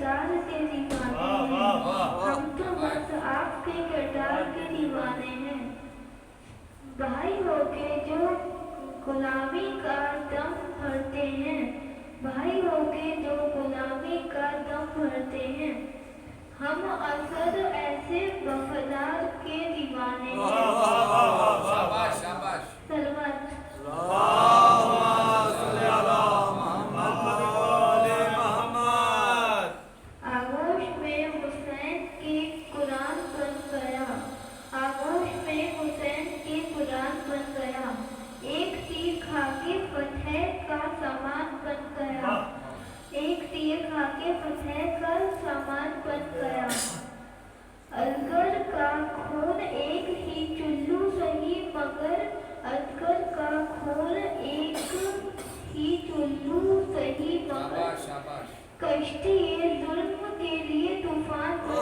کردار کے دیوانے ہیں، ہم تو بس آپ کے کردار کے دیوانے ہیں۔ بھائی ہو کے جو غلامی کا دم بھرتے ہیں، بھائی ہو کے جو غلامی کا دم بھرتے ہیں، ہم اثر ایسے وفادار کے دیوانے ہیں۔ شاباش شاباش۔ سلوات۔ آغوش میں حسین کی قرآن بن گیا، آغوش میں حسین کی قرآن بن گیا، ایک تیر کھا کے فتح کا سامان بن گیا، ایک تیر کھا کے فتح کا سامان بن گیا۔ اصغر کا خون ایک ہی چلو سہی مگر اصغر کا خون ایک ہی چلو سہی مگر کشتی ظلم کے لیے طوفان بن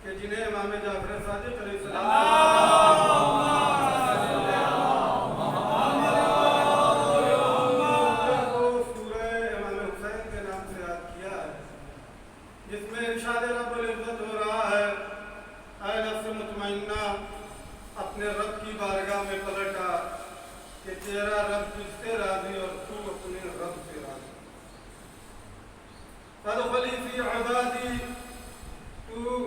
کہ جنہیں امام جعفر صادق علیہ السلام سنا اپنے رب کی بارگاہ میں پلٹا کہ تیرا رب تجھ سے راضی اور تو اپنے رب سے راضی. فادخلی فی عبادی، تو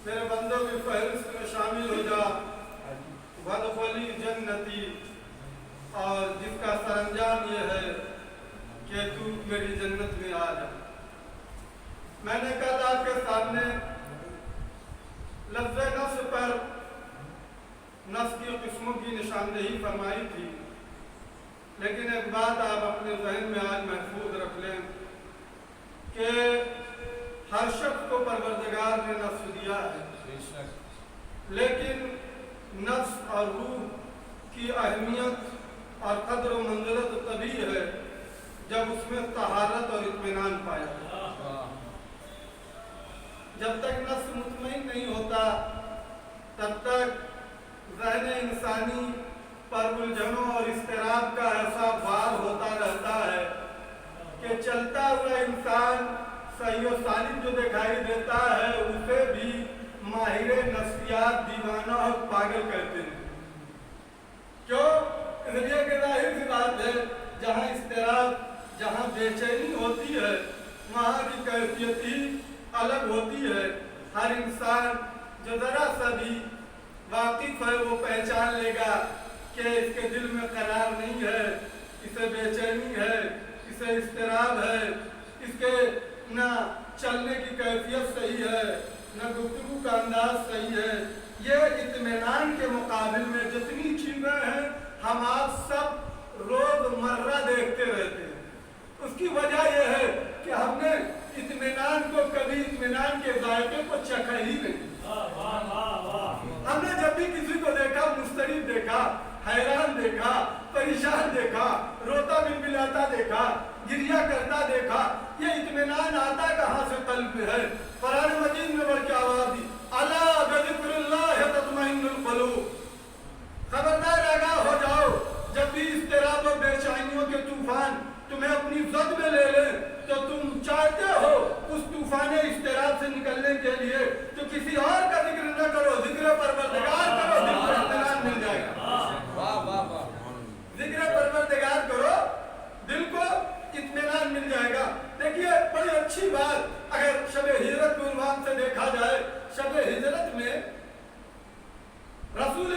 میرے بندوں کی فہرست میں شامل ہو جا. وادخلی جنتی، اور جس کا سر انجام یہ ہے کہ تو میری جنت میں آ جا. میں نے کل آپ کے سامنے لفظ نفس پر نفس کی قسموں کی نشاندہی فرمائی تھی، لیکن ایک بات آپ اپنے ذہن میں آج محفوظ رکھ لیں کہ ہر شخص کو پروردگار نے نفس دیا ہے، لیکن نفس اور روح کی اہمیت اور قدر و منزلت تبھی ہے جب اس میں طہارت اور اطمینان پایا جائے. جب تک نفس مطمئن نہیں ہوتا تب تک ذہن انسانی پر الجھنوں اور اضطراب کا ایسا بار ہوتا رہتا ہے کہ چلتا ہوا انسان صحیح و سالم جو دکھائی دیتا ہے اسے بھی ماہر نفسیات دیوانہ اور پاگل کہتے ہیں. کیوں؟ اس لیے کہ ظاہر سی بات ہے، جہاں اضطراب، جہاں بے چینی ہوتی ہے وہاں کی کیفیت ہی الگ ہوتی ہے. ہر انسان جو ذرا سا بھی واقف ہے وہ پہچان لے گا کہ اس کے دل میں قرار نہیں ہے، اسے بے چینی ہے، اسے اضطراب ہے، اس کے نہ چلنے کی کیفیت صحیح ہے، نہ گفتگو کا انداز صحیح ہے. یہ اطمینان کے مقابل میں جتنی چیزیں ہیں ہم آپ سب روز مرہ دیکھتے رہتے ہیں. اس کی وجہ یہ ہے کہ ہم نے اطمینان کو کبھی اطمینان کے ذائقے کو چکھا ہی نہیں. ہم نے جب بھی کسی کو دیکھا مضطرب دیکھا، حیران دیکھا، پریشان دیکھا، روتا بلبلاتا دیکھا، گریہ کرتا دیکھا، یہ اطمینان آتا کہاں سے قلب میں ہے؟ قرآن مجید میں بڑھ کے آواز دی، الا بذکر اللہ تطمئن القلوب. خبردار آگاہ ہو جاؤ، جب بھی اضطراب و بے چینیوں کے طوفان تمہیں اپنی زد میں لے لیں تو تم چاہتے ہو اس طوفان اضطراب سے نکلنے کے لیے تو کسی اور کا ذکر نہ کرو، ذکر پروردگار کرو، دل کو اطمینان مل جائے گا. ذکر پروردگار کرو، دل کو اطمینان مل جائے گا. دیکھیے بڑی اچھی بات اگر شب ہجرت کے عنوان سے دیکھا جائے، شب ہجرت میں رسول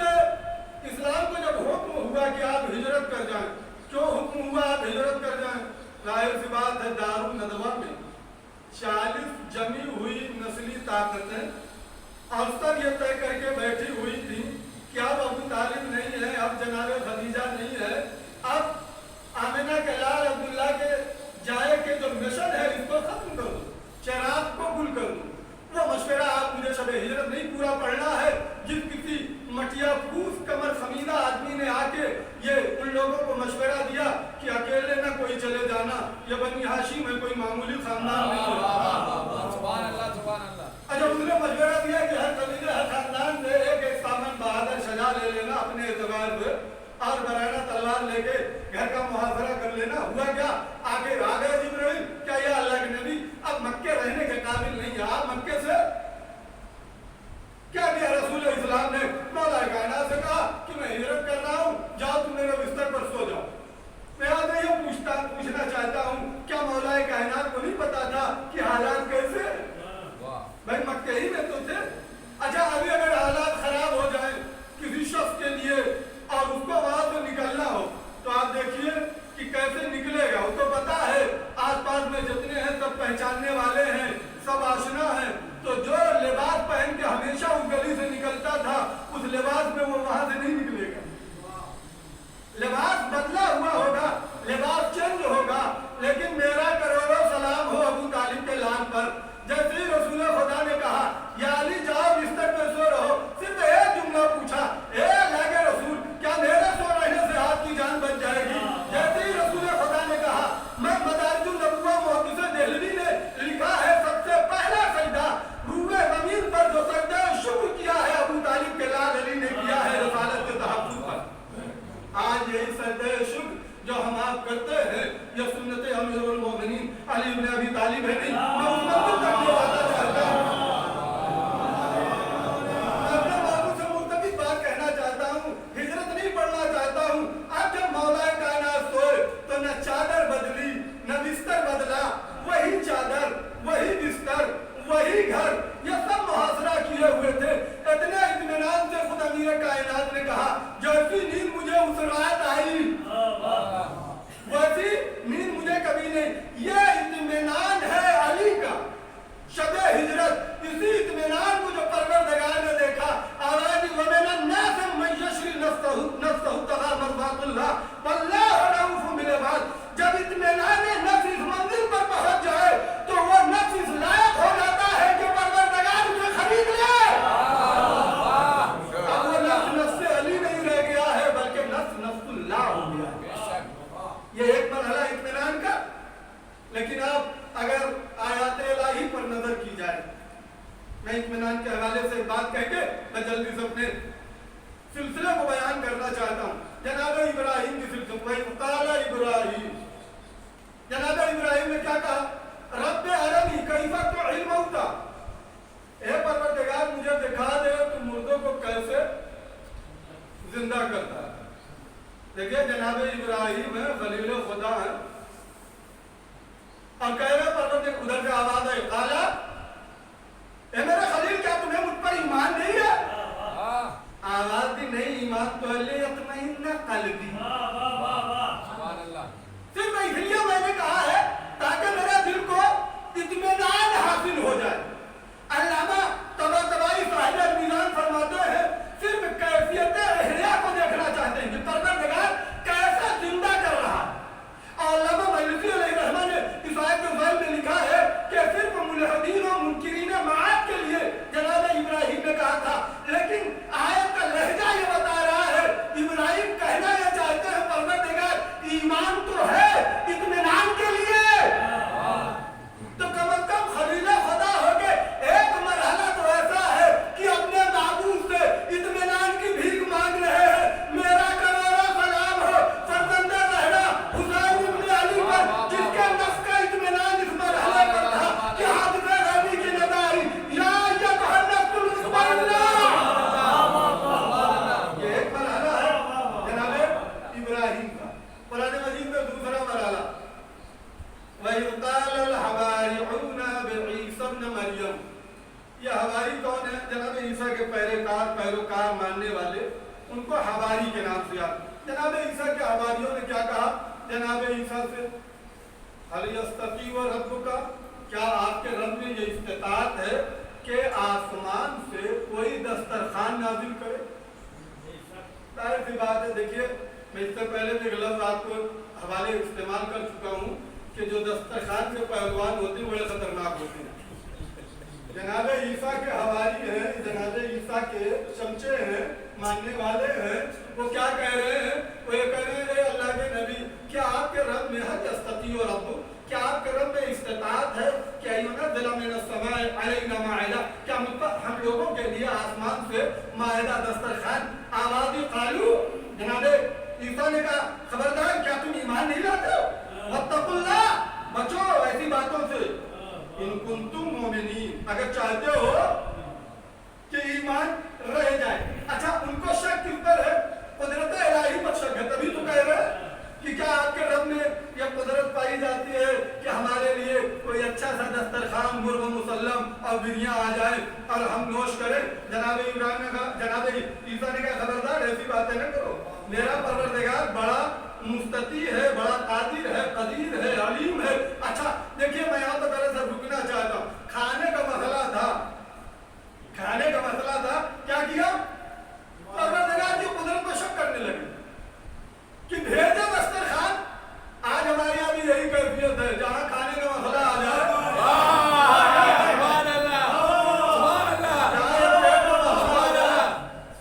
اسلام کو جب حکم ہوا کہ آپ ہجرت کر جائیں، کیوں حکم ہوا آپ ہجرت کر جائیں؟ ظاہر سی بات ہے، دار الندوہ میں 40 جمی ہوئی نسلی طاقتیں اور سب یہ طے کر کے بیٹھی ہوئی تھی کہ اب ابو طالب نہیں ہے، اب جناب خدیجہ نہیں ہے، اب آمنہ کے لال عبداللہ کے جائے کے جو مشن ہے اس کو ختم کر دو، چراغ کو گل کر دو. وہ مشورہ آپ مجھے شب ہجرت نہیں پورا پڑھنا ہے جس کسی مٹیا پھوس کمر خمیدہ آدمی نے آ کے یہ ان لوگوں کو مشورہ دیا کہ اکیلے نہ کوئی چلے جانا، یہ بنی ہاشم ہے، کوئی معمولی خاندان نہیں ہے. سبحان اللہ سبحان اللہ. جب اس نے مشورہ دیا کہ ہر قبیلے ہر خاندان سے पूरे कायनात ने कहा जैसी नींद मुझे उस रात आई वैसी नींद मुझे कभी नहीं। ये इत्मीनान है अली का शबे हिजरत। इसी इत्मीनान को जो परवरदिगार ने देखा, आवाज वमन अन्नास मन यशरी नफ्सहु तगा मर्दातुल्लाह वल्लाहु रऊफुम बिल इबाद। जब इत्मीनान नफ्स इस मंजिल पर पहुंच जाए तो वो नफ्स इस लायक हो जाता है कि परवरदिगार उसे खरीद ले। अब वो नफ्स अली नहीं रह गया है बल्कि नफ्स नफ्सुल्लाह हो गया है। ये एक मरहला इत्मीनान का। लेकिन अब अगर आयात इलाही पर नजर की जाए, मैं इत्मीनान के हवाले से बात कह के मैं जल्दी से अपने सिलसिले को बयान करना चाहता हूँ। जनाब इब्राहिम की सिलसिला जनाब इब्राहिम ने क्या कहा, रब्बे अरनी कैफा तुहिल, ए परवरदिगार मुझे दिखा दे तू मुर्दों को कैसे जिंदा करता है। देखिए जनाब इब्राहिम है, खलील खुदा है, और कह रहे परवरदिगार, उधर से आवाज आई काला ए मेरे खलील क्या तुम्हें मुझ पर ईमान नहीं है? आवाज दी नहीं, ईमान तो है लियत्मइन्ना क़ल्बी। सिर्फ इसलिए मैंने कहा है ताकि मेरे दिल को इत्मीनान हासिल हो जाए। अल्लामा तबातबाई साहिब मीरान फरमाते हैं सिर्फ कैफियत इहया को देखना चाहते हैं कि परवरदिगार कैसे जिंदा कर रहा है। और अल्लामा मजलिसी अलैहिर्रहमा ने इस आयत के ज़ैल में लिखा है कि सिर्फ मुल्हिदीन और मुनकिरीन माद के लिए जनाब इब्राहिम ने कहा था, लेकिन आयत का लहजा ये बता रहा है इब्राहिम कहना ये चाहते हैं परवरदिगार ईमान तो है इत्मीनान के लिए, तो कम से कम खलील खुदा हो के एक मरहला तो ऐसा है कि अपने माबूद से इत्मीनान की भीख मांग रहे हैं। मेरा करोड़ा सलाम हो फर्जंदे ज़हरा हुसैन इब्न अली पर, जिसके नफ्स का इत्मीनान इस मरहले पर था कि हादिसे गैबी की नदाई या यतहन्नसुल मुतमइन्ना। ये एक मरहला है जनाब इब्राहिम का। कुरान मजीद में दूसरा मरहला वयुक़ाल हवारिऊना बिईसा इब्न मरियम। ये हवारी कौन है? जनाब ईसा के पैरोकार मानने वाले, उनको हवारी के नाम से याद। जनाब ईसा के हवारियों ने क्या कहा जनाब ईसा से, हल यस्तती व रब्बुका, क्या आपके रब में ये इस्तिताअत है कि आसमान से कोई दस्तरखान नाजिल करे? जाहिर सी बात है। देखिए मैं इससे पहले भी लफ्ज़ आपको हवाले इस्तेमाल कर चुका हूँ कि जो दस्तरखान के पहलवान होते हैं बड़े खतरनाक होते हैं। जनाब ईसा के हवारी हैं, जनाब ईसा के चमचे हैं, मानने वाले हैं, वो क्या कह रहे हैं? वो ये कह रहे हैं अल्लाह के नबी, क्या आपके रब में हल यस्तती व रब्बु, क्या आपके रब में इस्तिताअत है कि युनज़्ज़िल मिनस समाए अलैना माइदा, क्या मुझ पर हम लोगों के लिए आसमान से माइदा दस्तरखान? आवाज़ी कालू, जनाब ईसा ने कहा खबरदार क्या तुम ईमान नहीं लाते हो? वत्तकुल्लाह, बचो ऐसी बातों से। इन कुंतुम मोमिनीन, अगर चाहते हो कि ईमान रह जाए। अच्छा उनको शक किस पर है? कुदरत इलाही पर शक है। तभी तो कह रहे हैं कि क्या आपके रब में यह कुदरत पाई जाती है कि हमारे लिए कोई अच्छा सा दस्तरखान मुर्ग मुसल्लम और बिरियां आ जाए और हम नोश करें? जनाब इब्राहिम ने कहा, जनाब ईसा ने कहा खबरदार ऐसी बातें न करो। मेरा परवरदिगार बड़ा मुस्तती है, बड़ा कादिर है, कदीर है, अलीम है। अच्छा देखिए मैं यहाँ पर जरा सा रुकना चाहता हूँ। खाने का मसला था, क्या किया? परवरदिगार की कुदरत पर शक करने लगे कि भेजे दस्तरखान। आज हमारे यहाँ भी यही कैफियत है, जहाँ खाने का मसला आ जाए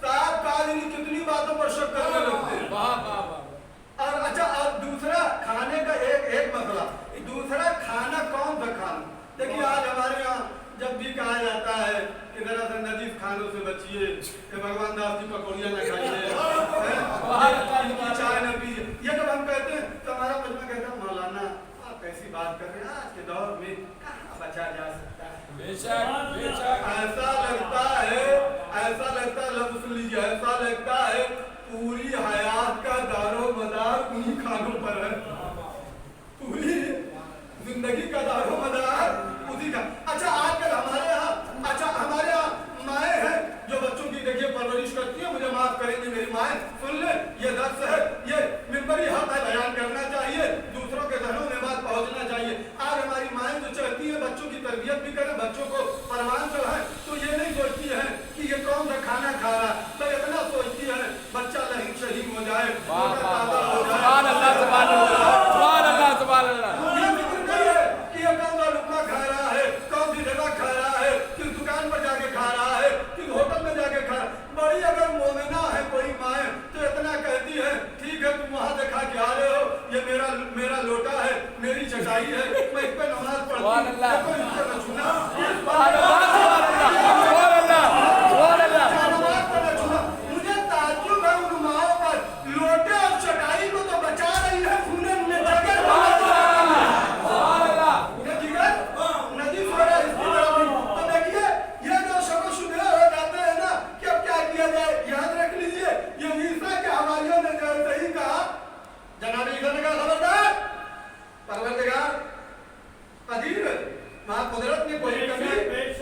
साहब कादिर कितनी बातों पर शक करने लगते हैं। और अच्छा और दूसरा खाने का एक मसला, दूसरा खाना कौन सा खाना? देखिए आज हमारे यहाँ जब भी कहा जाता है कि जरा सा नजीफ खानों से बचिए, कि भगवान दास की पकौड़ियाँ न खाइए, इनकी चाय न पीजिए, ये जब हम कहते हैं तो हमारा मजमा कहता है मौलाना आप ऐसी बात कर रहे हैं, आज के दौर में कहाँ बचा जा सकता है? ऐसा लगता है लफ्ज़ सुन लीजिए, ऐसा लगता है पूरी हयात का दारो मदार उन्हीं खानों पर है, पूरी जिंदगी का दारो मदार उसी का। अच्छा आजकल हमारे यहाँ माएँ हैं जो बच्चों की देखिए परवरिश करती सोचती है मुझे माफ करेंगी मेरी माएँ? सुन ले, ये दर्स है, ये मिंबरी हक है, बयान करना चाहिए, दूसरों के घरों में बात पहुंचना चाहिए। आज हमारी माएँ जो चाहती है बच्चों की तरबियत भी करें, बच्चों को परवान चढ़ाएं, तो ये नहीं सोचती है कि ये कौन सा खाना खा रहा, तो इतना सोचती है बच्चा लहीम शहीम हो जाए, ताज़ा हो जाए। सुभान अल्लाह, सुभान अल्लाह, सुभान अल्लाह, सुभान अल्लाह। ये फिक्र नहीं है कि ये कौन सा लुकमा खा रहा है, कौन सी जगह खा रहा है, किस दुकान पर जाके खा रहा है, किस होटल में जाके खा रहा है। बड़ी अगर मोमिना है कोई माए तो इतना कहती है, ठीक है तुम वहां से खा के आ रहे हो, ये मेरा लोटा है, मेरी चटाई है, मैं इस पे नमाज पढ़ती हूं, कोई इसको न छूना। सुभान अल्लाह, सुभान अल्लाह, सुभान अल्लाह, सुभान अल्लाह। नमाज पर न छूना। मुझे ताज्जुब है उन माओं पर, लोटे और चटाई को तो बचा रही है, खूने में जगह सुभान अल्लाह। नदी सो रहा है इसकी तरफ नहीं। तो देखिए ये जो शक शुबे हो जाते हैं ना कि अब क्या किया जाए, याद रख लीजिए ये ईसा के हवारियों ने जो सही कहा, जनाब ईसा ने कहा खबरदार, परवरदिगार कदीर, वहाँ कुदरत में कोई कमी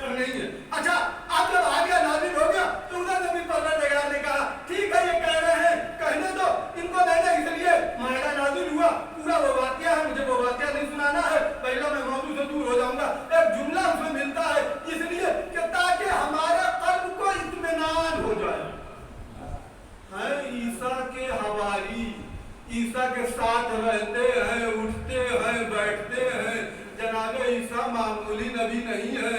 नहीं है। अच्छा अब जब आ गया नाज़िल हो गया तो उधर नबी परवरदिगार ने कहा ठीक है ये कह रहे हैं, कहने दो इनको, मैंने इसलिए मायदा नाज़िल हुआ, पूरा वो वाक़या है, मुझे वो वाक़या नहीं सुनाना है, पहले मैं मौजू से दूर हो जाऊंगा। एक जुमला उसमें मिलता है इसलिए कि ताकि हमारे कल्ब को इत्मीनान हो जाए। है ईसा के हवारी, ईसा के साथ रहते हैं, उठते हैं, बैठते हैं। जनाब ईसा मामूली नबी नहीं है,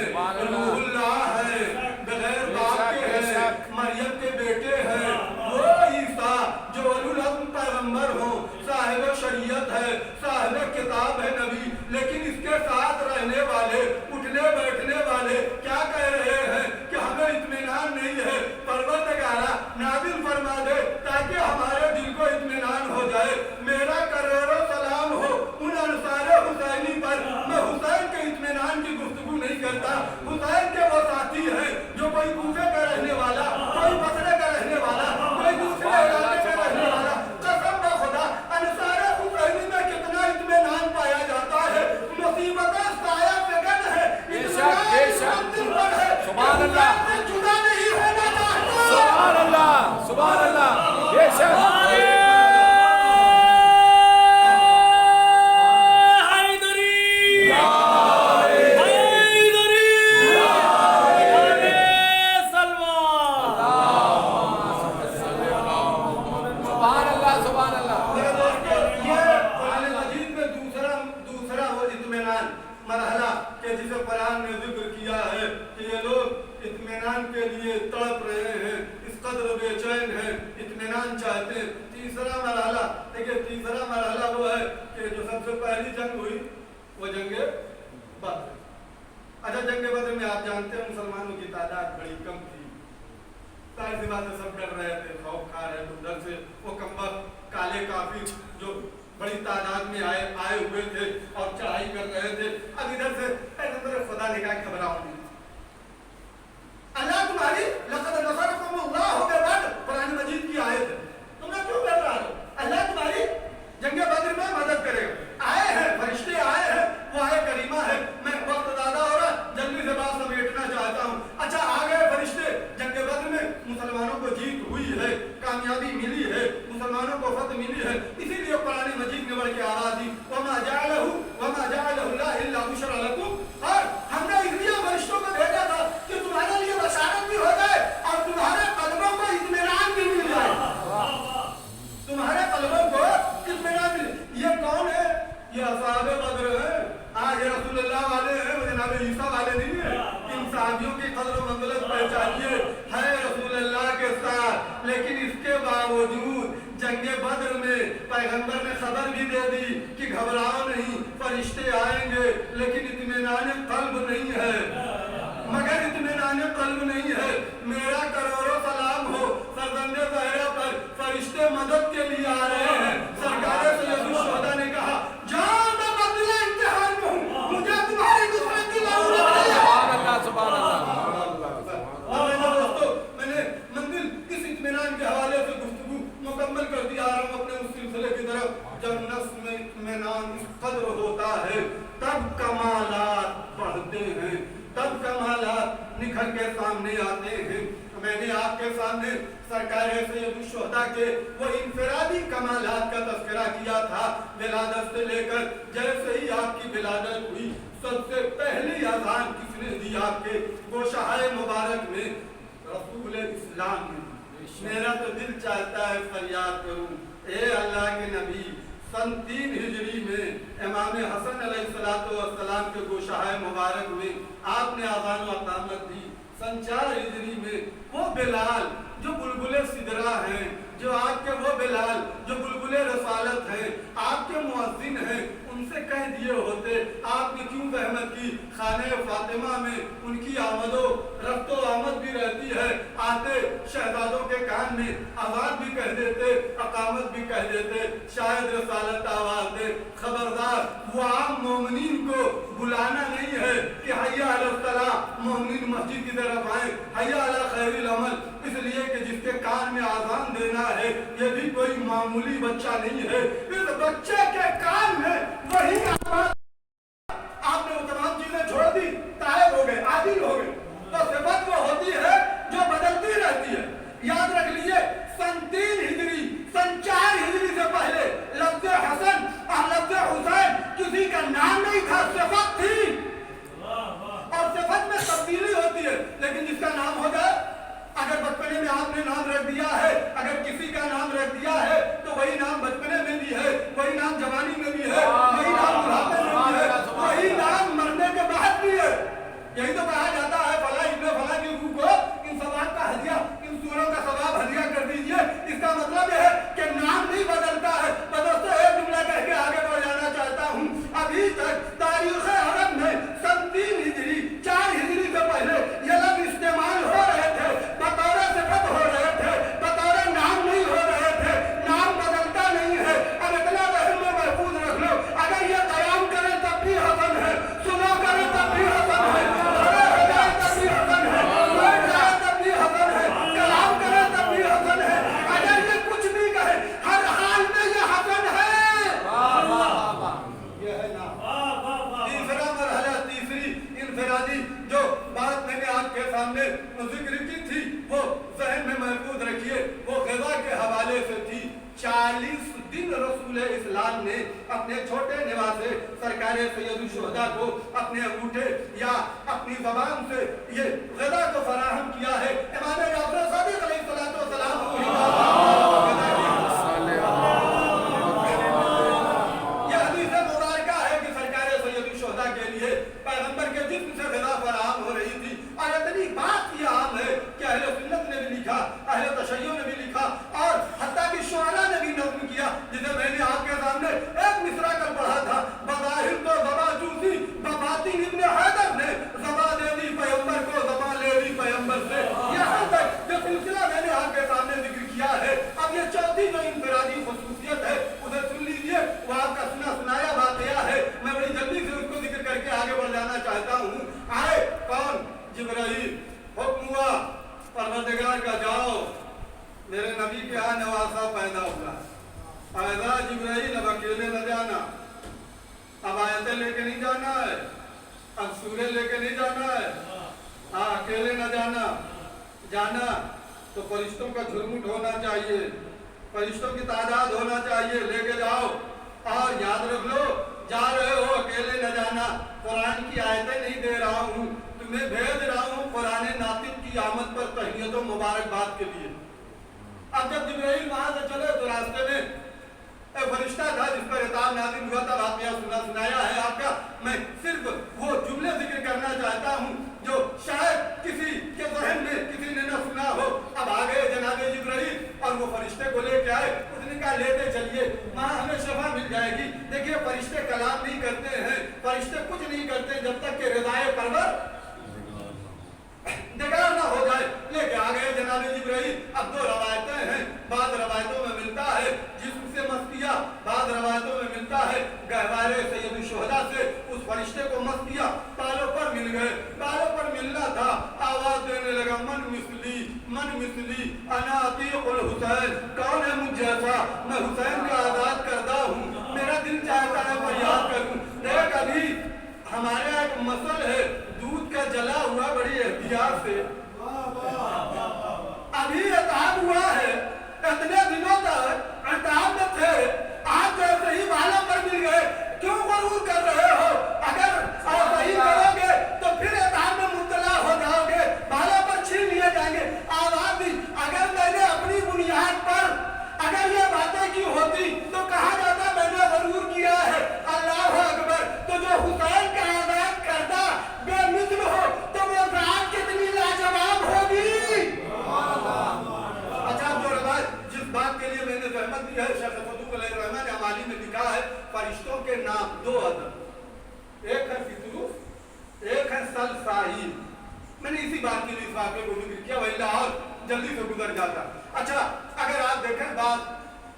रूहुल्लाह है, बगैर बाप के है, मरियम के बेटे हैं। वो ईसा जो उलुल अज़्म पैगंबर हो, साहिब शरीयत है, साहिब किताब है नबी, लेकिन इसके साथ रहने वाले, उठने बैठने वाले क्या कह रहे हैं कि हमें इत्मीनान नहीं है। परवरदिगारा नाज़िल फरमा दे ताकि हमारे दिल को इत्मीनान हो जाए। मेरा करोड़ों सलाम हो उन अंसारे हुसैनी पर। मैं हुसैन के इत्मीनान की गुफ्तगू नहीं करता। हुसैन के वो साथी हैं जो कोई कूफे का रहने वाला, कोई बसरे का रहने वाला, कोई दूसरे इलाके का रहने वाला। कसम बा खुदा अंसारे हुसैनी में कितना इत्मीनान पाया जाता है। मुसीबतें साया फेगन है, इत्मीनान दिल पर है। सुभान अल्लाह, जुदा नहीं होना चाहिए। सुभान अल्लाह, सुभान अल्लाह। बेशक मरहला के जिसे कुरान ने जिक्र किया है कि ये लोग इत्मीनान के लिए तड़प रहे हैं, इस कदर बेचैन हैं, इत्मीनान चाहते हैं। तीसरा मरहला देखिए, तीसरा मरहला वो है कि जो सबसे पहली जंग हुई वो जंगे बद्र। अच्छा जंगे बद्र में आप जानते हैं मुसलमानों की तादाद बड़ी कम थी, सारी सी बातें सब डर रहे थे, खौफ खा रहे थे। उधर से वो कमबख्त काले काफिर जो बड़ी तादाद में आए हुए थे और चढ़ाई कर रहे थे। अब इधर से पैगंबर खुदा ने कहा घबराओ नहीं, अल्लाह तुम्हारी लक़द नसरकुमुल्लाहु बिबद्र, कुरान मजीद की आयत है, तुम क्यों घबरा रहे हो? अल्लाह तुम्हारी जंगे बद्र में मदद करेगा। आए हैं फरिश्ते, आए हैं, वो आए करीमा है। मैं वक्त ज्यादा हो रहा, जल्दी से बात समेटना चाहता हूँ। अच्छा आ गए फरिश्ते, जंगे बद्र में मुसलमानों को जीत हुई है, कामयाबी मिली है, मुसलमानों को फतह मिली है। इसीलिए कुरान मजीद ने बढ़ के आवाज दी, वमा जअलहु अल्लाह इल्ला बुशरा लकुम, और हमने इसलिए फरिश्तों को भेजा था कि तुम्हारे लिए बशारत भी हो जाए और तुम्हारे कल्बों को इत्मीनान भी मिल जाए। तुम्हारे कल्बों को इत्मीनान मिल। ये कौन है? ये असहाबे बद्र है। आज ये रसूलुल्लाह वाले हैं, वो जनाब ईसा वाले नहीं है। इन साहबियों की कद्र मंजिलत पहचानिए, है रसूलुल्लाह के साथ। लेकिन इसके बावजूद जंगे बद्र में पैगंबर ने खबर भी दे दी कि घबराओ नहीं, फरिश्ते आएंगे, लेकिन इत्मीनान कल्ब नहीं है। मगर इत्मीनान कल्ब नहीं है। मेरा करोड़ों सलाम हो सरदंदे ज़हरा पर, फरिश्ते मदद के लिए आ रहे हैं। सरकार सैयदुल शुहदा ने कहा जाओ, मैं बदले इम्तिहान में हूँ, मुझे तुम्हारी दुश्मन की जरूरत नहीं है। सुभान अल्लाह, सुभान अल्लाह। दोस्तों मैंने मंजिल इस इत्मीनान के हवाले से गुफ्तगू मुकम्मल कर दी। आ रहा हूँ अपने उस सिलसिले की तरफ। जब नफ्स में इत्मीनान इस कदर होता है तब कमालात बढ़ते हैं, तब कमालात निखर के सामने आते हैं। मैंने आपके सामने सरकार सरकार सैयद शुहदा के वो इंफरादी कमालात का तज़किरा किया था। विलादत से लेकर जैसे ही आपकी विलादत हुई, सबसे पहली अज़ान किसने दी आपके गोशहाए मुबारक में? रसूल इस्लाम ने। मेरा तो दिल चाहता है फरियाद करूं, ए अल्लाह के नबी, सन 3 हिजरी में इमाम हसन अलैहिस्सलाम के गोशहाए मुबारक में आपने आज़ान व इक़ामत दी। सन 4 हिजरी में वो बिलाल जो बुलबुले सिदरा हैं, जो आपके वो बिलाल जो बुलबुले रसालत हैं, आपके मुअज्जिन हैं, उनसे कह दिए होते, आपने क्यों ज़हमत की? खाने फातिमा में उनकी आमदो रफ्तो आमद भी रहती है, आते शहजादों के कान में आवाज़ भी कह देते, अकामत भी कह देते, शायद रसालत आवाज़ दे। खबरदार, वो आम मोमिनीन को बुलाना नहीं है कि हय्या अलल सलाह, मोमिनीन मस्जिद की तरफ आए, हय्या अला खैरिल अमल, इसलिए कि जिसके कान में आज़ान देना है ये भी कोई मामूली बच्चा नहीं है। इस बच्चे के कान में वही आवाज़, आपने वो तमाम चीजें छोड़ दी, तायब हो गए, आदिल हो गए। तो सिफत वो होती है जो बदलती रहती है। याद रख लीजिए, सन 3 हिजरी, सन 4 हिजरी से पहले लफ्ज़ हसन और लफ्ज़ हुसैन किसी का नाम नहीं था, सिफत थी। और सिफत में तब्दीली होती है, लेकिन जिसका नाम हो जाए, अगर बचपने में आपने नाम रख दिया है, अगर किसी का नाम रख दिया है, तो वही नाम बचपने में भी है, वही नाम जवानी में भी है, वही नाम बुढ़ापे में भी है, वही नाम मरने के बाद भी है। यही तो कहा जाता है, फला इब्ने फला की रूह को इन सवाब का हदिया, इन सूरों का सवाब हदिया कर दीजिए। इसका मतलब है कि नाम नहीं बदलता है। मैं दोस्तों एक जुमला कह के आगे बढ़ जाना चाहता हूँ। अभी तक तारीख़ अरब में सन 3 हिजरी 4 हिजरी से पहले ये लफ्ज़ इस्तेमाल हो रहे थे, बतौर सिफत हो रहे थे, बतौर नाम नहीं हो रहे थे। नाम बदलता नहीं है। अब इतना ज़हन में महफूज रख लो, अगर ये कयाम करे तब भी हसन है, सुनो करे तब भी हसन है, खड़े हो जाए तब भी हसन है, बैठ जाए तब भी हसन है, कलाम करे तब भी हसन है। अगर ये कुछ भी कहे, हर हाल में ये हसन है। ये है ना तीसरा मरहला, तीसरी इनफरादी जो बात मैंने आपके सामने जिक्र की थी, वो ज़हन में महफूज रखिए। वो ग़ज़ा के हवाले से थी। 40 दिन रसूल इस्लाम ने अपने छोटे निवासे सरकार सैयद शुहदा को अपने अंगूठे या अपनी ज़बान से ये ग़ज़ा को फराहम किया है। इमाम जाफ़र सादिक़ अलैहिस्सलाम को ये हदीस मुबारका है कि सरकार सैयद शुहदा के लिए पैगंबर के जिस्म से ग़ज़ा फराहम हो रही थी। और इतनी बात ये आम है कि अहले सुन्नत ने भी लिखा, अहले तशय्युअ ने भी लिखा, और हत्ता कि शुअरा ने भी नज़्म किया, जिसे मैंने आपके सामने एक मिसरा कर पढ़ा था। बज़ाहिर तो ज़बा चूसी, बबातिन इब्ने हैदर ने ज़बा दे दी पैगंबर को, ज़बा ले दी पैगंबर से। यहाँ तक जो सिलसिला मैंने आपके सामने जिक्र किया है। अब ये चौथी जो इनफरादी खुसूसियत है, उसे सुन लीजिए। वो आपका सुनाया वाक़या है। मैं बड़ी जल्दी से उसको जिक्र करके आगे बढ़ जाना चाहता हूँ। आए कौन? जिब्राइल। हुक्म हुआ परवरदिगार का, जाओ मेरे नबी के यहाँ नवासा पैदा हुआ। पैदा जिब्राइल, अब अकेले न जाना, अब आयतें लेके नहीं जाना है, अब सूरज लेके नहीं जाना है, हाँ अकेले न जाना। जाना तो फरिश्तों का झुरमुट होना चाहिए, फरिश्तों की तादाद होना चाहिए, लेके जाओ। और याद रख लो, जा रहे हो अकेले न जाना, कुरान की आयतें नहीं दे रहा हूँ, तुम्हें भेज रहा हूँ कुरान नातिक की आमद पर तहनीयत व मुबारकबाद के लिए। अब जब जिब्राइल वहां से चले तो रास्ते में एक फरिश्ता था जिस पर इताब नाज़िल हुआ था, वाक़या सुनाया है आपका। मैं सिर्फ वो जुमले जिक्र करना चाहता हूँ जो शायद किसी के ज़हन में किसी ने न सुना हो। अब आ गए जनाबे जिब्राइल और वो फरिश्ते को लेके आए। उसने कहा लेते चलिए, वहाँ हमें शफा मिल जाएगी। देखिए फरिश्ते कलाम नहीं करते हैं, फरिश्ते कुछ नहीं करते जब तक कि रिज़ाए परवर निगाह ना हो जाए। लेके आ गए जनाबे जिब्राइल। अब 2 रवायतें हैं। बाद रवायतों में मिलता है जिस्म से मस किया, बाद रवायतों में मिलता है गहवारे सैयद शुहदा से उस फरिश्ते को मस किया, बालों पर मिल गए। बालों पर मिलना था, आवाज देने लगा, मन मिसली अना अतीकुल हुसैन, कौन है मुझ जैसा, मैं हुसैन का आजाद करदा हूँ, मेरा दिल चाहता है मैं याद करूँ। देख अभी हमारे यहाँ एक मसल है, दूध का जला हुआ बड़ी एहतियात से अभी एहताब हुआ है, इतने दिनों तक एहताब में थे, आज जैसे ही बालों पर मिल गए, क्यों गरूर कर रहे हो? अगर सही करोगे तो फिर एहताब में मुब्तला हो जाओगे, बालों पर छीन लिए जाएंगे। आवाज दी, अगर मैंने अपनी बुनियाद पर अगर ये बातें की होती तो कहा जाता मैंने गरूर किया है। अल्लाह अकबर। तो जो हुसैन का आजाद करता बेमिसल हो तो वो जात कितनी लाजवाब होगी। अच्छा, जो रवायत जिस बात के लिए मैंने रहमत दी है, शेख फतूह अलैहिर्रहमान ने हवाली में लिखा है, फरिश्तों के नाम दो अदद, एक है फितरूस, एक है सलसाहिल। मैंने इसी बात के लिए इस वाक़े को जिक्र किया, वही और जल्दी से गुजर जाता। अच्छा, अगर आप देखें, बात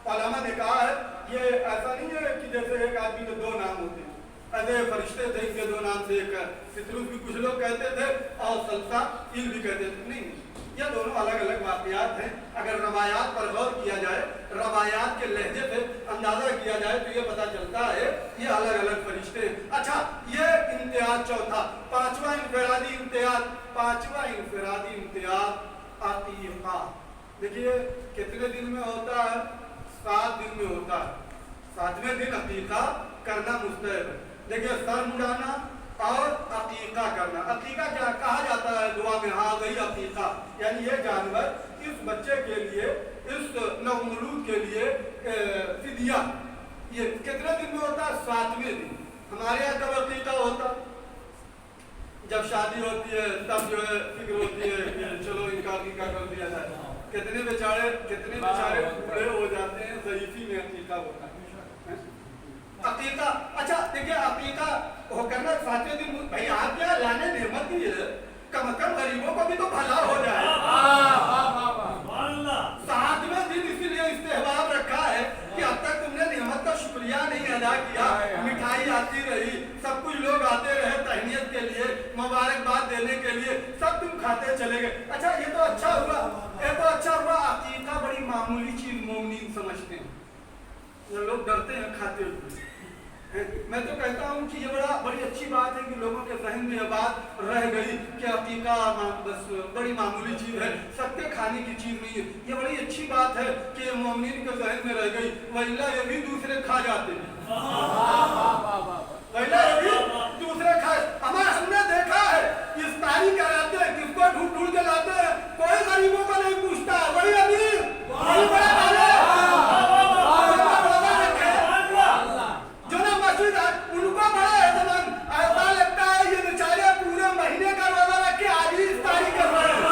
उलमा ने कहा है, ये ऐसा नहीं है कि जैसे एक आदमी के दो नाम होते हैं, ऐसे फरिश्ते थे इनके दो नाम से, एक फितरूस भी कुछ लोग कहते थे और सलसाहिल भी कहते थे। नहीं, ये दोनों अलग अलग वाक़यात हैं। अगर रवायात पर गौर किया जाए, रवायात के लहजे से अंदाजा किया जाए तो ये पता चलता है ये अलग अलग फरिश्ते हैं। अच्छा, ये इम्तियाज चौथा, पांचवा इनफरादी इम्तियाज, पांचवा इनफरादी इम्तियाज अकीक़ा। देखिए कितने दिन में होता है? 7 दिन में होता है। 7वें दिन अकीक़ा करना मुस्तहब है। देखिए, सर मुड़ाना और अकीक़ा करना। अकीक़ा क्या कहा जाता है दुआ में? हाँ, वही अकीक़ा, यानी ये जानवर इस बच्चे के लिए, इस नवमौलूद के लिए फिदिया। ये कितने दिन में होता है? 7वें दिन। हमारे यहाँ कब अकीक़ा होता? जब शादी होती है तब जो है फिक्र होती है कि चलो इनका अकीक़ा कर दिया जाए। कितने बेचारे बूढ़े हो जाते हैं, ज़ईफ़ी में अकीक़ा होता है। अकीक़ा, अच्छा देखिए, अकीक़ा हो करना 7वें दिन। भाई आप क्या लाने नेमत दी है, कम से कम गरीबों को भी तो भला हो जाए। 7वें दिन इसीलिए इस्तेहबाब रखा है कि अब तक तुमने नेमत का शुक्रिया नहीं अदा किया। मिठाई आती रही, सब कुछ लोग आते रहे तहनीयत के लिए, मुबारकबाद देने के लिए, सब तुम खाते चले गए। अच्छा, ये तो अच्छा हुआ, ये तो अच्छा हुआ। अकीक़ा बड़ी मामूली चीज मोमिन समझते हैं, ये लोग डरते हैं खाते हुए। मैं तो कहता हूँ कि ये बड़ी अच्छी बात है कि लोगों के जहन में ये बात रह गई कि अकीक़ा बस बड़ी मामूली चीज़ है, सबके खाने की चीज़ नहीं है। ये बड़ी अच्छी बात है कि मोमिन के जहन में रह गई, वैला ये भी दूसरे खा जाते हैं, वैला ये भी दूसरे खाए। हमने देखा है इफ्तारी कराते हैं, किसको ढूंढ ढूंढ के लाते हैं, कोई गरीबों को नहीं पूछता, वही अमीर, वही बड़ा वाले उनको बड़ा एहतमाम। ऐसा लगता है ये बेचारे पूरे महीने का रोजा रख के आज ही इफ्तारी कर रहे हैं।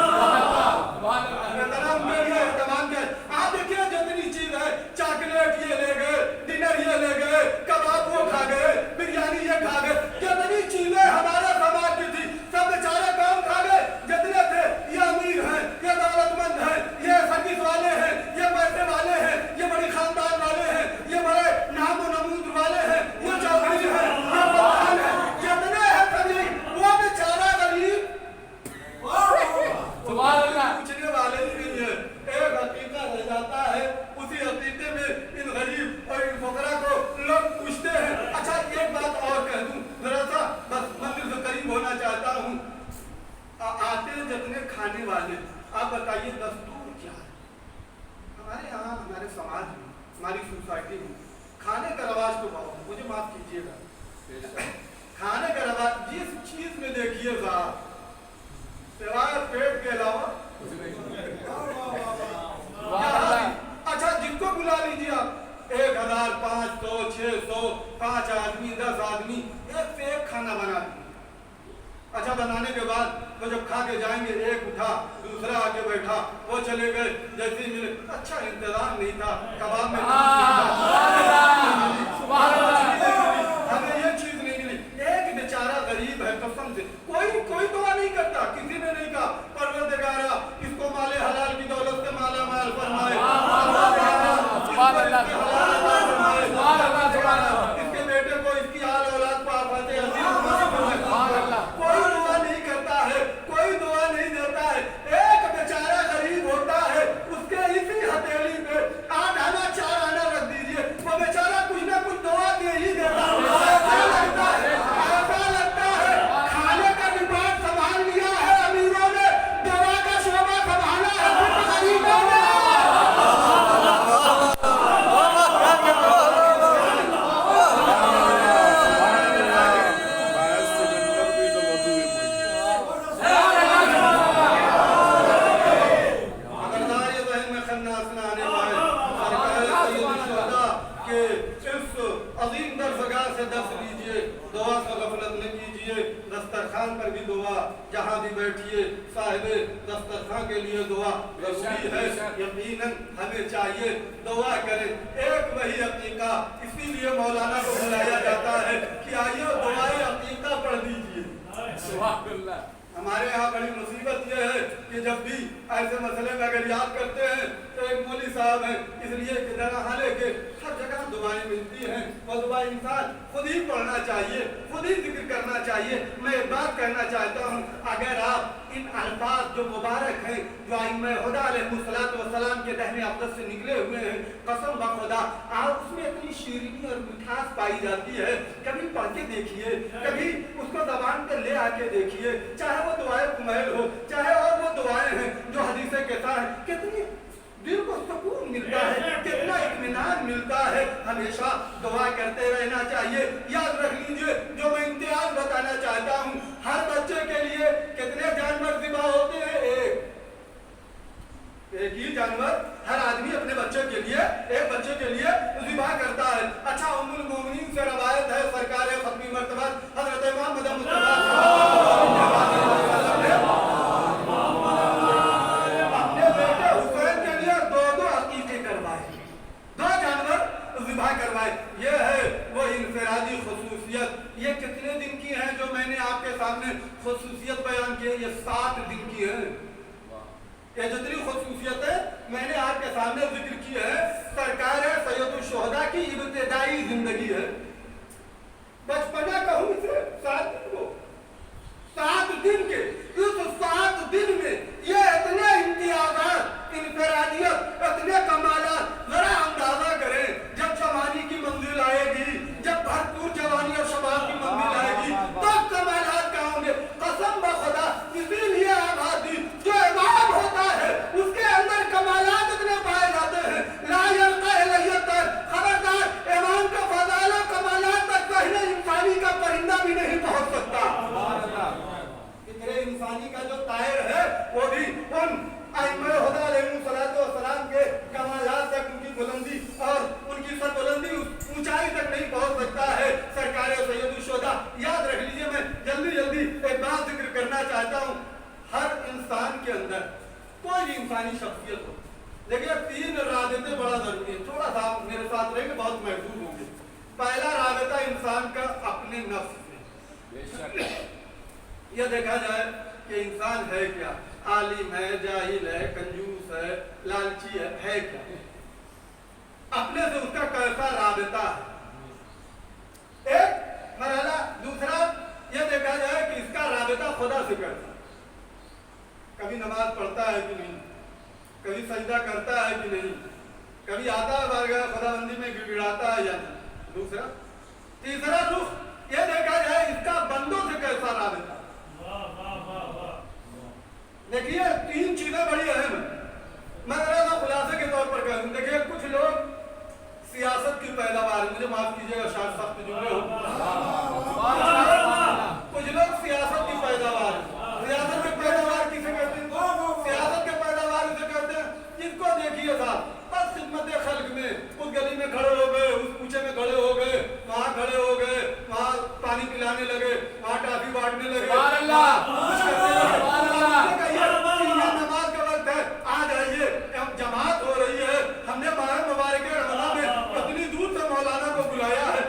एहतमाम क्या? आप देखिए जितनी चीज है, चॉकलेट ये ले गए, डिनर ये ले गए, कबाब वो खा गए, बिरयानी ये खा गए, जितनी चीजें हमारे समाज की थी सब बेचारे काम खा गए। जितने थे, ये अमीर हैं, ये दौलतमंद हैं, ये सर्विस वाले हैं, ये पैसे वाले हैं, ये बड़ी खानदान वाले हैं, ये बड़े नाम और नमूद वाले हैं, ये चौधरी हैं, ये प्रधान हैं, जितने हैं सभी, वो बेचारा गरीब पूछने वाले ही नहीं है। एक अकीक़ा रह जाता है, उसी अकीक़े में इन गरीब और इन फकरा को लोग पूछते हैं। अच्छा, एक बात और कह दूं, जरा सा बस मंदिर से करीब होना चाहता हूँ। आते जितने खाने वाले, आप बताइए दस्तूर क्या है हमारे यहाँ, हमारे समाज में, हमारी सोसाइटी में? खाने का रवाज तो बहुत, मुझे माफ कीजिएगा, खाने का रवाज जिस चीज में देखिए साहब, सिवाय पेट के अलावा। अच्छा, जिनको बुला लीजिए आप, 1000, 500, 600, 5 आदमी, 10 आदमी, एक से एक खाना बना दिए। अच्छा, बनाने के बाद वो जब खा के जाएंगे, एक उठा, दूसरा आके बैठा, वो चले गए, जैसे ही मिले, अच्छा इंतजाम नहीं था, कबाब में हमें ये चीज नहीं मिली। एक बेचारा गरीब है, कसम से कोई दुआ नहीं करता, किसी ने नहीं कहा परवरदिगारा इसको माले हलाल की दौलत से माला माल फरमाए, इसके बेटे को, इसकी हाल औलाद को आफाते कोई दुआ नहीं करता है, कोई दुआ नहीं देता है। एक बेचारा गरीब होता है, उसके इसी हथेली पे 8 आना 4 आना रख कि इस अजीम दरसगाह से दर्श लीजिए, दुआ से गफलत न कीजिए, दस्तरखान पर भी दुआ, जहाँ भी बैठिए साहिब दस्तरखान के लिए दुआ जरूरी है, यकीनन हमें चाहिए दुआ करें। एक वही अकीका, इसीलिए मौलाना को बुलाया जाता है कि आइए दुआए अकीका पढ़ दीजिए। हमारे यहाँ बड़ी मुसीबत यह है कि जब भी ऐसे मसले में अगर याद करते हैं तो एक मौलवी साहब हैं, इसलिए कि जगह लेके हर जगह दुआएं मिलती हैं, वो दुआ इंसान खुद ही पढ़ना चाहिए, खुद ही जिक्र करना चाहिए। मैं एक बात कहना चाहता हूँ, अगर आप इन अल्फाज जो मुबारक हैं, जो आइम्मा हुदा अलैहिस्सलाम के दहने अक़दस से निकले हुए हैं, कसम बखुदा आप उसमें इतनी शीरीनी और मिठास पाई जाती है, कभी पढ़ के देखिए, कभी उसको ज़बान पे ले आके देखिए, चाहे वो दुआएं कुमैल हो, चाहे और वो दुआएं हैं जो हदीसे के साथ, कितनी दिल को सुकून मिलता है, कितना इत्मीनान मिलता है। हमेशा दुआ करते रहना चाहिए। याद रख लीजिए, जो मैं इम्तियाज बताना चाहता हूँ, हर बच्चे के लिए कितने जानवर ज़िबा होते हैं? एक ही जानवर हर आदमी अपने बच्चे के लिए, एक बच्चे के लिए ज़िबा करता है। अच्छा, उम्मुल मोमिनीन से रवायत है, सरकार खत्मी मर्तबा हज़रत इमाम मदद मुस्तफा करवाए। ये है वो इनफरादी खुसूसियत। ये कितने दिन की है जो मैंने आपके सामने खुसूसियत बयान की है? ये 7 दिन की है। ये जितनी खुसूसियत है मैंने आपके सामने जिक्र की है, सरकार सैयदुल शुहदा की इब्तिदाई जिंदगी है। बचपना कहूँ इसे 7 दिन को, 7 दिन के इस 7 दिन में ये इतने इम्तियाज़ात, इनफरादियत, इतने कमालात, जरा अंदाजा करें जब जवानी की मंजिल आएगी, जब भरपूर जवानी और शबाब की मंजिल आएगी, तब कमालात क्या होंगे? कसम बखुदा, इसीलिए आबादी जो इमाम होता है उसके अंदर कमालात इतने पाए जाते हैं। ला यल्का इलैहि, खबरदार इमाम का फज़ाइल कमालात तक कहने इंसानी का परिंदा भी नहीं पहुंच सकता। इतने इंसानी का जो तायर है वो भी उन आइम्मा हुदा अलैहिस्सलाम के कमालात तक, उनकी बुलंदी और उनकी सरबुलंदी ऊंचाई तक नहीं पहुंच सकता है। सरकार सैयदुल शुहदा, याद रख लीजिए, मैं जल्दी एक बात जिक्र करना चाहता हूँ। हर इंसान के अंदर कोई भी इंसानी शख्सियत हो, देखिए 3 राबिते बड़ा जरूरी है। थोड़ा सा आप मेरे साथ रहेंगे, बहुत महसूस होंगे। पहला राबिता इंसान का अपने नफ्स से। यह देखा जाए कि इंसान है क्या, आलिम है, जाहिल है, कंजूस है, लालची है क्या? अपने से उसका कैसा राबिता है, एक मरहला। दूसरा यह देखा जाए कि इसका राबिता खुदा से कैसा, कभी नमाज पढ़ता है कि नहीं, कभी सजदा करता है कि नहीं, कभी आता है बारगाह खुदाबंदी में गिड़गिड़ाता है या नहीं। दूसरा, तीसरा रुख यह देखा जाए इसका बंदों से कैसा राबिता। देखिए 3 चीजें बड़ी अहम है। मैं जरा खुलासे के तौर पर कहूँ, देखिए कुछ लोग सियासत की पैदावार, मुझे माफ कीजिएगा शायद सख्त जुमले हो, कुछ लोग सियासत की पैदावार, सियासत की पैदावार किसे कहते हैं? सियासत के पैदावार इसे कहते हैं जिनको देखिए साहब बस खिदमत खल्क में, उस गली में खड़े हो गए, उस कूचे में खड़े हो गए, वहाँ खड़े हो गए, वहाँ पानी पिलाने लगे, वहाँ टाफी बांटने लगे, नमाज का वक्त है, आ जाइए, जमात हो रही है, हमने माह मुबारक रमज़ान में इतनी दूर से मौलाना को बुलाया है,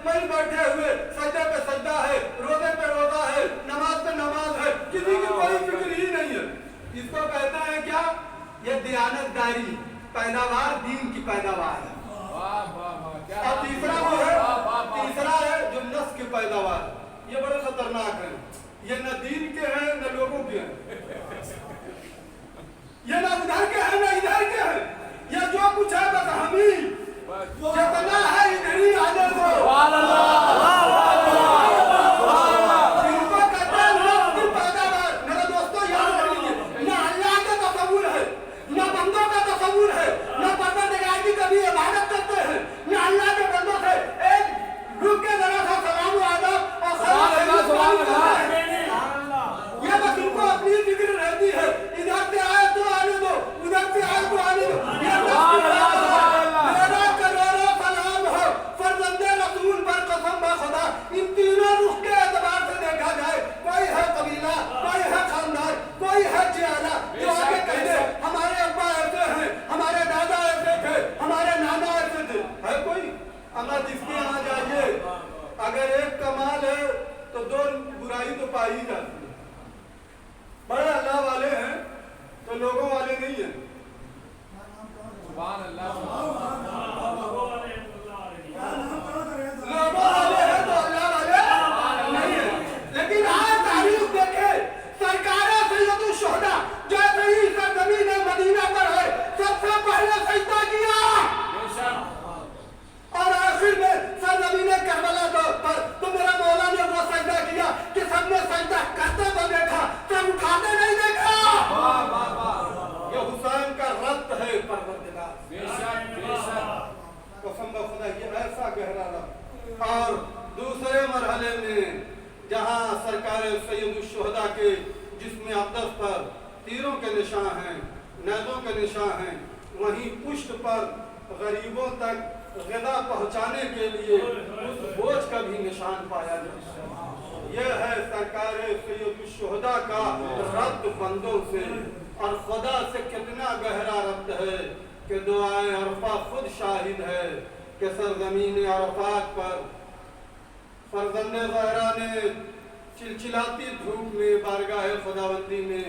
वहीं बैठे हुए सजदे पे सजदा है, रोजे पे रोजा है, नमाज पे नमाज है, किसी की कोई फिक्र ही नहीं है। इसको कहते हैं क्या? ये दियानतदारी, पैदावार दीन की पैदावार है। और तीसरा वो है, तीसरा है जो नस्ल की पैदावार, ये बड़े खतरनाक है। ये न दीन के हैं न लोगों के हैं, ये न उधर के हैं न इधर के हैं, ये जो कुछ है बस हम ही, जितना है इधर ही आने दो। इनको कहते हैं नस्ल की पैदावार। मेरे दोस्तों याद रखिए, न अल्लाह का तसव्वुर है, न बंदों का तसव्वुर है, न परवरदिगार की कभी इबादत करते हैं, न अल्लाह के बंदों से एक रुक के जरा सा सलाम आदब और सलाम करते हैं। ये बस उनको अपनी फिक्र रहती है, इधर से आए तो आने दो, उधर से आए तो आने दो। मेरा करोड़ों सलाम हो फर्जंदे रसूल पर, कसम खुदा इन तीनों रुख के एतबार से देखा जाए, कोई है कबीला, कोई है खानदान, कोई है जियाला जो आगे कह दे हमारे अब्बा ऐसे हैं, हमारे दादा ऐसे थे, हमारे नाना ऐसे थे, है कोई? अगर जिसके यहाँ जाइए अगर एक कमाल है तो दो बुराई तो पाई ही जाती है। बड़े अल्लाह वाले हैं तो लोगों वाले नहीं हैं। सुभान अल्लाह, लोगों वाले हैं तो अल्लाह वाले नहीं है। लेकिन आज तारीख देखे, सरकारें सैयदुल शुहदा जैसे ही सरजमीन मदीना पर है सबसे पहले सजदा किया, और आखिर में सरजमीन करबला पर तो मेरा मौला ने वो सजदा किया कि सबने सजदा करते तो देखा, सब उठाते नहीं देखा। ये हुसैन का रब्त है परवरदिगार, कसम खुदा ये ऐसा गहरा रब्त। और दूसरे मरहले में जहाँ सरकार सैयदुल शुहदा के जिस्म अक़दस पर तीरों के निशान हैं, नेज़ों के निशान हैं, वहीं पुष्ट पर गरीबों तक ग़िज़ा पहुँचाने के लिए उस बोझ का भी निशान पाया जाता है। यह है सरकार सैयदुल शुहदा का रब्त बंदों से, और खुदा से कितना गहरा रब्त है कि दुआए अरफा खुद शाहिद है कि सरज़मीन अरफात पर फर्जंदे ज़हरा ने चिलचिलाती धूप में बारगाह खुदावंदी में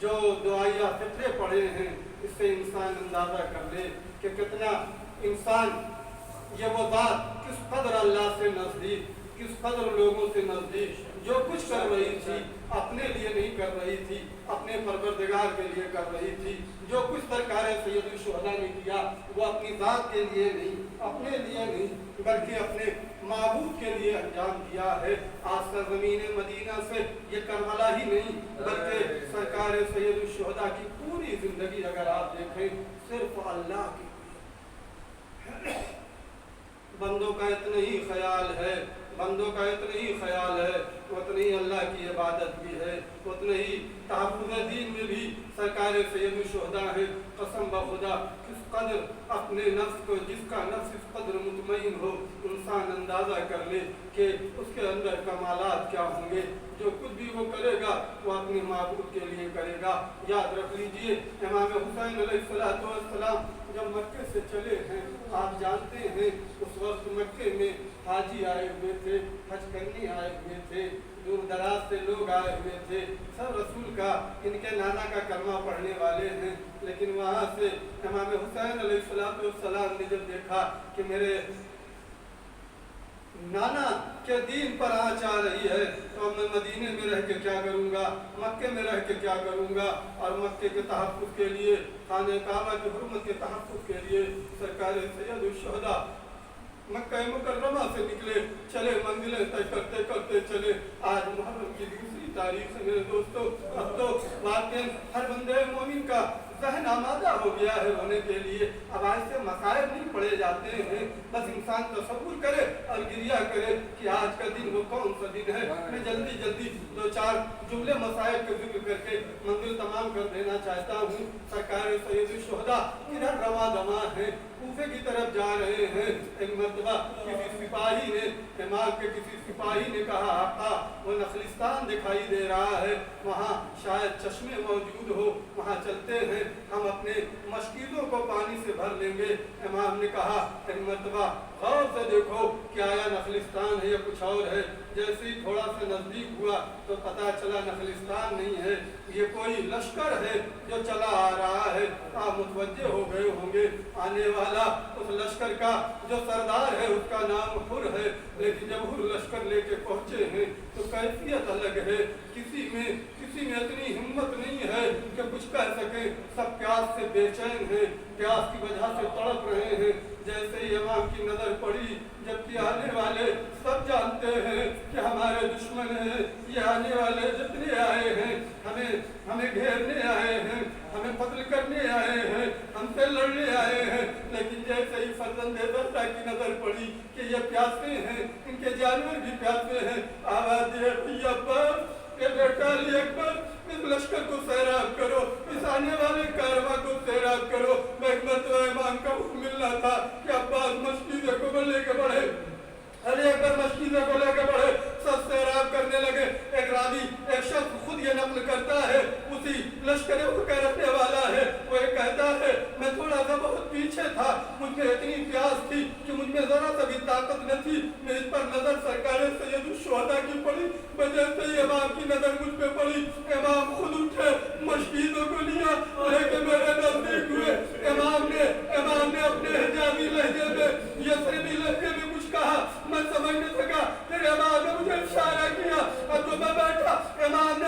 जो दुआया फितरे पड़े हैं, इससे इंसान अंदाज़ा कर ले कि कितना इंसान ये वो बात किस कदर अल्लाह से नज़दीक, किस कदर लोगों से नज़दीक, जो कुछ कर रही थी अपने लिए नहीं कर रही थी, अपने परवरदिगार के लिए कर रही थी। जो कुछ सरकार सैयदुल शुहदा ने किया वो अपनी ज़ात के लिए नहीं, अपने लिए नहीं, बल्कि अपने माबूद के लिए अंजाम दिया है। आज सरज़मीन मदीना से ये करबला ही नहीं बल्कि सरकार सैयदुल शुहदा की पूरी ज़िंदगी अगर आप देखें सिर्फ अल्लाह की, बंदों का इतना ही ख्याल है, बंदों का इतना ही ख्याल है, उतनी ही अल्लाह की इबादत भी है, उतने ही तहफ़्फ़ुज़ दीन में भी सरकार सैयदुल शुहदा है। कसम खुदा किस कदर अपने नफ्स को, जिसका नफ्स इस कदर मुतमईन हो, इंसान अंदाज़ा कर ले कि उसके अंदर कमालात क्या होंगे। जो कुछ भी वो करेगा वो अपने माबूद के लिए करेगा। याद रख लीजिए इमाम हुसैन अलैहिस्सलाम जब मक्के से चले हैं, आप जानते हैं उस वक्त मक्के में हाजी आए हुए थे, हज करने आए हुए थे, दूर दराज से लोग आए हुए थे, सब रसूल का, इनके नाना का कलमा पढ़ने वाले हैं। लेकिन वहाँ से इमाम हुसैन अलैहिस्सलाम ने जब देखा कि मेरे नाना के दीन पर आँच आ रही है तो मैं मदीने में रह के क्या करूँगा, मक्के में रह के क्या करूँगा। और मक्के के तहफ़्फ़ुज़ के लिए, खाने काबा की हुर्मत के तहफ़्फ़ुज़ के लिए सरकार सैयदुल शुहदा मक्का मुकर्रमा से निकले, चले मंजिलें तय करते करते चले। आज मुहर्रम की दूसरी तारीख है मेरे दोस्तों। अब तो वाक़ई हर बंदे मोमिन का ज़हन आमादा हो गया है होने के लिए। अब आज से मसाइब नहीं पढ़े जाते हैं, बस इंसान तसव्वुर करे और गिरिया करे कि आज का दिन वो कौन सा दिन है। मैं जल्दी जल्दी दो चार जुमले मसाइब के जिक्र करके मंजिल तमाम कर देना चाहता हूँ। सरकार सैयदुल शुहदा किधर रवा दमा है, कूफे की तरफ जा रहे हैं। एक मर्तबा किसी सिपाही ने, दिमाग के किसी सिपाही ने कहा आका वो नखलिस्तान दिखाई दे रहा है, वहाँ शायद चश्मे मौजूद हो, वहाँ चलते हैं, हम अपने मशकीलों को पानी से भर लेंगे। इमाम ने कहा एक मर्तबा غور سے دیکھو کہ آیا نخلستان ہے یا کچھ اور ہے. جیسے ہی تھوڑا سا نزدیک ہوا تو پتا چلا نخلستان نہیں ہے, یہ کوئی لشکر ہے جو چلا آ رہا ہے. آپ متوجہ ہو گئے ہوں گے آنے والا اس لشکر کا جو سردار ہے اس کا نام حر ہے, لیکن جب حر لشکر لے کے پہنچے ہیں تو کیفیت الگ ہے. کسی میں اتنی ہمت نہیں ہے کہ کچھ کہہ سکے. سب پیاس سے بے چین ہیں, پیاس کی وجہ سے تڑپ رہے ہیں. جیسے ہی امام کی نظر پڑی, جبکہ آنے والے سب جانتے ہیں کہ ہمارے دشمن ہیں, یہ آنے والے جتنے آئے ہیں ہمیں گھیرنے آئے ہیں, ہمیں قتل کرنے آئے ہیں, ہم سے لڑنے آئے ہیں. لیکن جیسے ہی فرزند زہرا کی نظر پڑی کہ یہ پیاسے ہیں, ان کے جانور بھی پیاسے ہیں, آواز دے بھیا عباس کہ بیٹا علی اکبر اس لشکر کو سیراب کرو, اس آنے والے کارواں کو سیراب کرو. میں ایک مرتبہ امام کا حکم ملنا تھا کہ عباس مشکیزے کو لے کے بڑھے, علی اکبر مشکیزے کو لے کے بڑھے, سب سیراب کرنے لگے. ایک راوی ایک شخص خود یہ نقل کرتا ہے, اسی لشکر کا رہنے والا ہے, وہ یہ کہتا ہے میں تھوڑا سا بہت پیچھے تھا, مجھ میں اتنی پیاس تھی کہ مجھ میں ذرا سا بھی طاقت نہ تھی. میں اس پر نظر سرکار سید الشہداء کی پڑی, جیسے ہی امام کی نظر مجھ پہ پڑی, امام خود اٹھے, مشکیزوں کو لیا لے کے میرے نزدیک ہوئے. امام نے اپنے حجازی لہجے میں, یثربی لہجے میں کچھ کہا, میں سمجھ نہ سکا. پھر امام نے مجھے اشارہ کیا, اب جو میں بیٹھا امام نے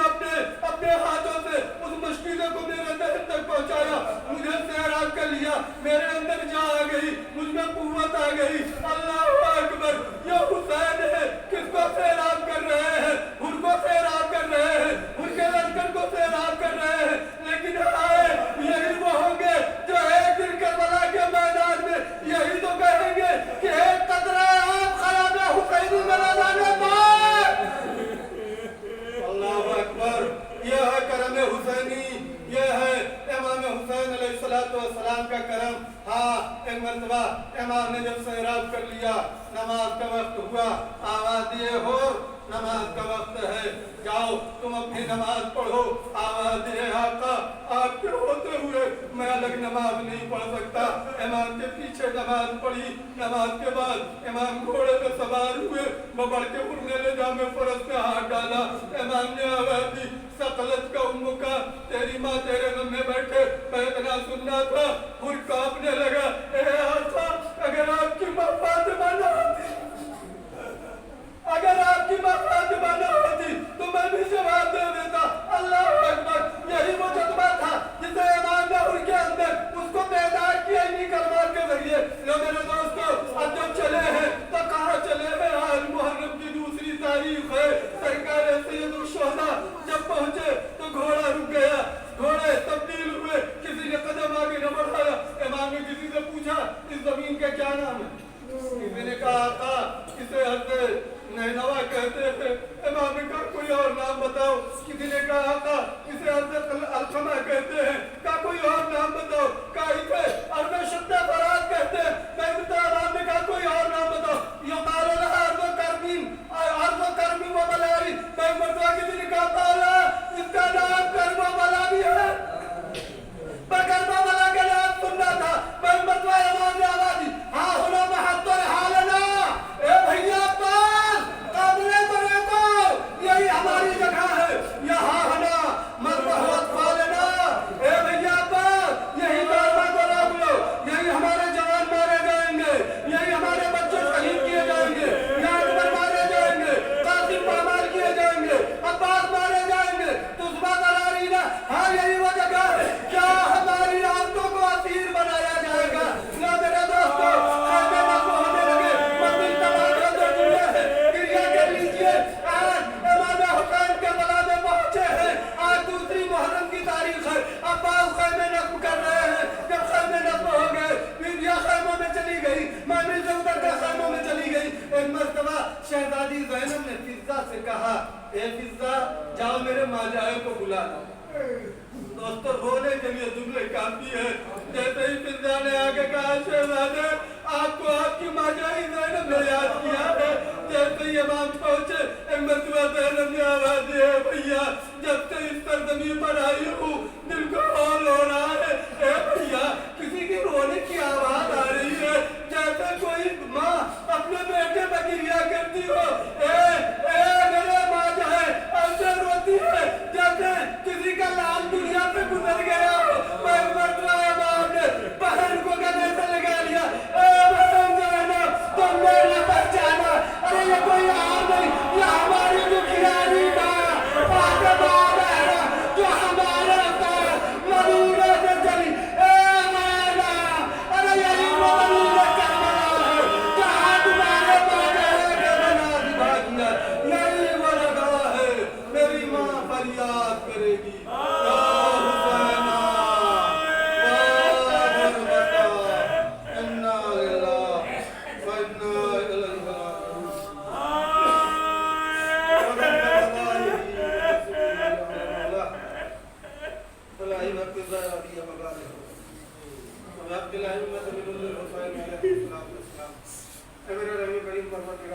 اپنے ہاتھوں سے اس مشکیزے کو میرے ذہن تک پہنچایا, مجھے سیراب کر لیا, میرے اندر جا آ گئی, مجھ میں قوت آ گئی. اللہ اکبر, یہ حسین ہے, کس کو سیراب کر رہے ہیں؟ ان کو سیراب کر رہے ہیں, ان کے لشکر کو سیراب کر رہے ہیں. لیکن آئے یہی وہ ہوں گے جو ایک دن کربلا کے میدان میں یہی تو کہیں گے کہ ایک قطرہ آب خراب حسینی میں نہ جانے پائے. اللہ اکبر, یہ ہے کرم حسینی, یہ ہے امام حسین علیہ السلام کا کرم. ہاں, ایک مرتبہ امام نے جب سیراب کر لیا, نماز کا وقت ہوا, آواز دیے ہو نماز کا وقت ہے, جاؤ تم اپنی نماز پڑھو. آواز دیے آقا آپ کے ہوتے ہوئے میں الگ نماز نہیں پڑھ سکتا. امام کے پیچھے نماز پڑھی. نماز کے بعد امام گھوڑے پہ سوار ہوئے, وہ بڑھ کے اڑنے لے جا میں فرس پہ ہاتھ ڈالا. امام نے آواز دی ثقلت کا امو کا, تیری ماں تیرے غم میں بیٹھے, میں اتنا سننا تھا. اور کانپنے لگا, اے آقا اگر آپ کی ماں فاطمہ نہ ہوتی, اگر آپ کی ماں فاطمہ نہ ہوتی تو میں بھی جواب دے دیتا. اللہ اکبر, یہی وہ جذبہ تھا جسے امام نے ان کے اندر اس کو بیدار کیا انہی کلمات کے ذریعے. لو میرے دوستو, اب جب چلے ہیں تو کہاں چلے ہیں؟ آج محرم کی دوسری تاریخ ہے. سرکار سید الشہداء جب پہنچے تو گھوڑا رک گیا, گھوڑے تبدیل ہوئے, کسی نے قدم آگے نہ بڑھایا. امام نے کسی سے پوچھا اس زمین کا کیا نام ہے؟ کسی نے کہا آقا اسے حضرت نینوا کہتے ہیں. امام نے کہا کوئی اور نام بتاؤ. کسی نے کہا آقا اسے حضرت القمہ کہتے ہیں. کہا کوئی اور نام بتاؤ. کہا اسے ارض شدہ فرات کہتے ہیں. امام نے کہا کوئی اور نام بتاؤ. یقال لها ارض کرم و بلائی. میں مرتبہ کسی نے کہا پالا اس کا نام کرم و بلا بھی ہے. میں کرم و بلا کا نام سننا تھا. میں مرتبہ امام نے آواز دی, ہاں ہونا محط الحالنا, اے بھیا عباس قابل مرے کو, یہی ہماری جگہ ہے, یہاں ہونا مذبح اطفالنا. اے بھیا عباس یہی کارواں کو روک لو, یہی ہمارے جوان مارے جائیں گے, یہی ہمارے بچے شہید کیے جائیں گے, یہاں اکبر مارے جائیں گے, قاسم پامال کیے جائیں گے, عباس مارے جائیں گے. تسبہ قراری نا, ہاں یہی وہ جگہ ہے. کیا ہماری عورتوں کو اسیر بنایا جائے گا؟ نہ میرے دوستو, خیمے نصب ہونے لگے, منزل تمام اندر جڑے ہیں. گریہ کر لیجئے, آج امام حسین کے بلا میں پہنچے ہیں. آج دوسری محرم کی تاریخ ہے. عباس خیمے نصب کر رہے ہیں. جب خیمے نصب ہو گئے, بیویاں خیموں میں چلی گئی, مامل سے اتر کر خیموں میں چلی گئی. ایک مرتبہ شہزادی زینب نے فضہ سے کہا, اے فضہ جاؤ میرے ماجائے کو بلا لاؤ. دوستو رونے کے لیے جملے کافی ہے. جیسے ہی فضہ نے آگے کہا شہزادے آپ کو آپ کی ماجائی زینب نے یاد کیا ہے. جیسے ہی امام پہنچے, ایک مرتبہ زینب نے آواز دی, ہے بھیا جب سے اس سرزمین پر آئی ہوں دل کو ہول ہو رہا ہے. اے بھیا کسی کی رونے کی آواز آ رہی ہے, جیسے کوئی ماں بحق الہ امت بن الحسین علیہ السلام. اے میرے ربی کریم پروردگار